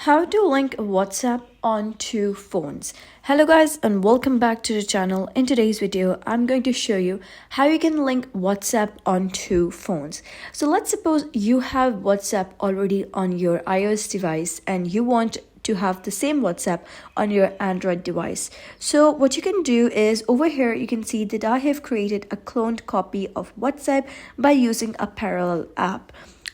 How to link WhatsApp onto phones. Hello guys and welcome back to the channel. In today's video I'm going to show you how you can link WhatsApp onto phones. So let's suppose you have WhatsApp already on your iOS device and you want to have the same WhatsApp on your Android device. So what you can do is over here you can see that I have created a cloned copy of WhatsApp by using a parallel app.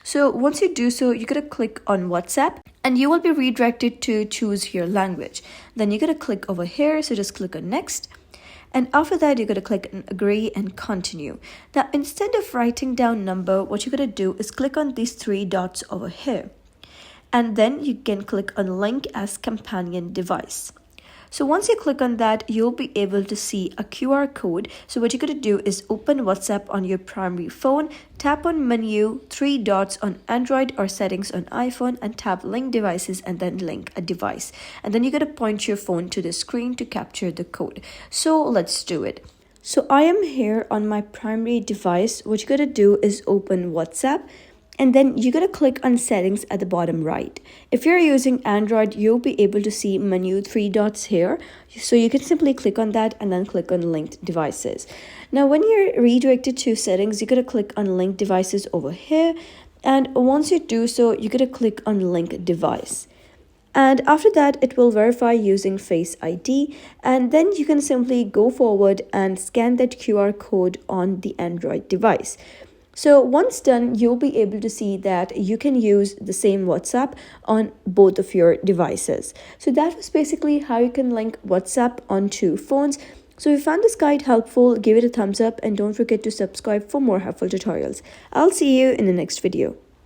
So once you do so, you're going to click on WhatsApp and you will be redirected to choose your language. Then you're going to click over here. So just click on next. And after that, you're going to click on agree and continue. Now, instead of writing down number, what you're going to do is click on these three dots over here. And then you can click on link as companion device. So once you click on that, you'll be able to see a QR code. So what you're going to do is open WhatsApp on your primary phone, tap on menu, three dots on Android or settings on iPhone and tap link devices and then link a device. And then you're going to point your phone to the screen to capture the code. So let's do it. So I am here on my primary device. What you're going to do is open WhatsApp. And then you're going to click on settings at the bottom right. If you're using Android, you'll be able to see menu three dots here. So you can simply click on that and then click on linked devices. Now, when you're redirected to settings, you're going to click on linked devices over here. And once you do so, you're going to click on link device. And after that, it will verify using Face ID. And then you can simply go forward and scan that QR code on the Android device. So once done, you'll be able to see that you can use the same WhatsApp on both of your devices. So that was basically how you can link WhatsApp onto phones. So if you found this guide helpful, give it a thumbs up and don't forget to subscribe for more helpful tutorials. I'll see you in the next video.